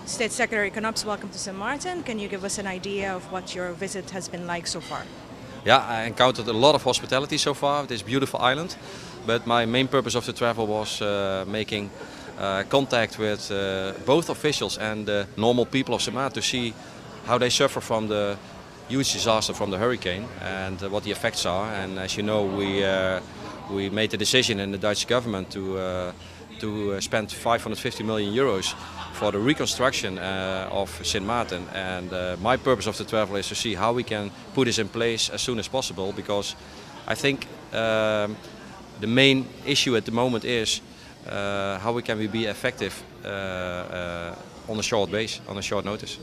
State Secretary Knops, welcome to St. Martin. Can you give us an idea of what your visit has been like so far? Yeah, I encountered a lot of hospitality so far with this beautiful island, but my main purpose of the travel was making contact with both officials and the normal people of St. Martin to see how they suffer from the huge disaster from the hurricane and what the effects are. And as you know, we made the decision in the Dutch government to spend 550 million euros for the reconstruction of St. Martin. And my purpose of the travel is to see how we can put this in place as soon as possible, because I think the main issue at the moment is how we can be effective on a short base, on a short notice.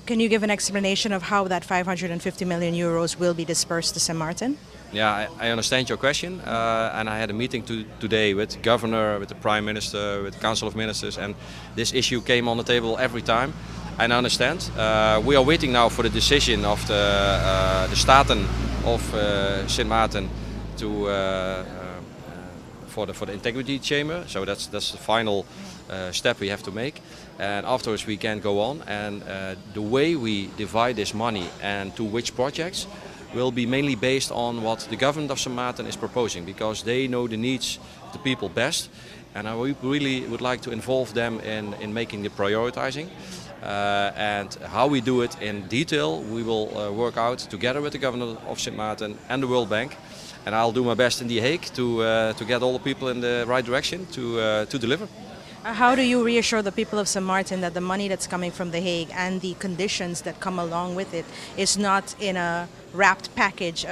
Can you give an explanation of how that 550 million euros will be dispersed to St. Martin? Yeah, I understand your question, and I had a meeting today with the governor, with the prime minister, with the council of ministers, and this issue came on the table every time. And I understand. We are waiting now for the decision of the Staten of St. Martin for the integrity chamber. So that's the final step we have to make, and afterwards we can go on. And the way we divide this money and to which projects will be mainly based on what the government of St. Martin is proposing, because they know the needs of the people best, and I really would like to involve them in making the prioritizing. And how we do it in detail, we will work out together with the governor of St. Martin and the World Bank. And I'll do my best in The Hague to get all the people in the right direction to deliver. How do you reassure the people of St. Martin that the money that's coming from The Hague and the conditions that come along with it is not in a wrapped package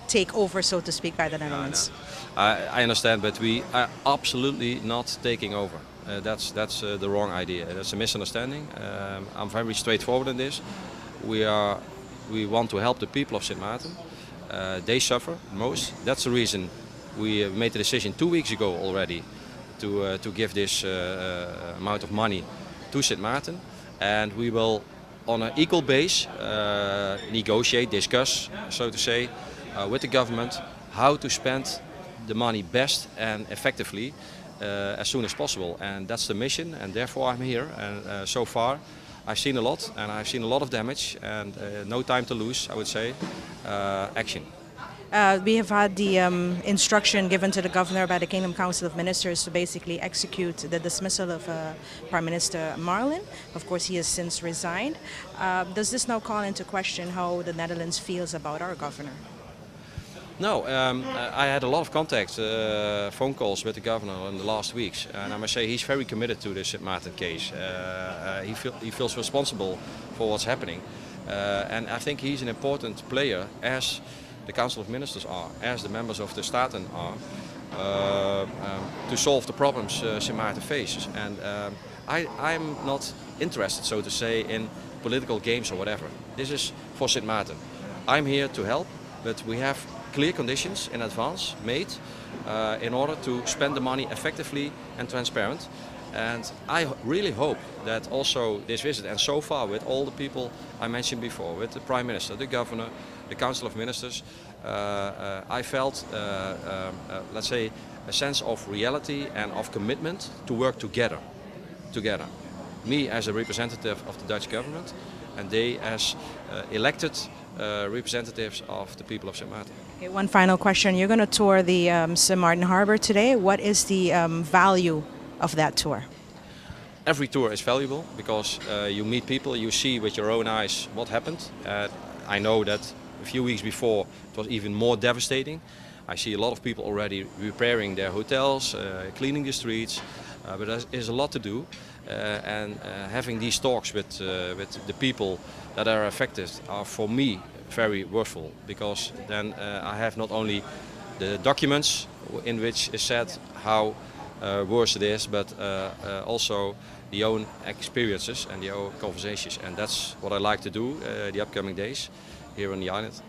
takeover, so to speak, by the Netherlands? No. I understand, but we are absolutely not taking over. That's the wrong idea. That's a misunderstanding. I'm very straightforward in this. We want to help the people of St. Martin. They suffer most. That's the reason we made the decision 2 weeks ago already to give this amount of money to St. Martin, and we will on an equal base negotiate, discuss, so to say, with the government how to spend the money best and effectively as soon as possible. And that's the mission, and therefore I'm here. And so far I've seen a lot, and I've seen a lot of damage, and no time to lose, I would say. Action. We have had the instruction given to the governor by the Kingdom Council of Ministers to basically execute the dismissal of Prime Minister Marlin. Of course, he has since resigned. Does this now call into question how the Netherlands feels about our governor? No, I had a lot of contact, phone calls with the governor in the last weeks, and I must say he's very committed to the St. Martin case. He feels responsible for what's happening, and I think he's an important player, as the Council of Ministers are, as the members of the Staten are, to solve the problems St. Martin faces. And I'm not interested, so to say, in political games or whatever. This is for St. Martin. I'm here to help, but we have clear conditions in advance made in order to spend the money effectively and transparent. And I really hope that also this visit, and so far with all the people I mentioned before, with the Prime Minister, the Governor, the Council of Ministers, I felt, let's say, a sense of reality and of commitment to work together. Me as a representative of the Dutch government, and they as elected representatives of the people of St. Martin. Okay, one final question. You're going to tour the St. Martin Harbor today. What is the value of that tour? Every tour is valuable because you meet people, you see with your own eyes what happened. I know that a few weeks before it was even more devastating. I see a lot of people already repairing their hotels, cleaning the streets, but there's a lot to do. And having these talks with the people that are affected are, for me, very worthwhile, because then I have not only the documents in which is said how worse it is, but also the own experiences and the own conversations. And that's what I like to do the upcoming days here on the island.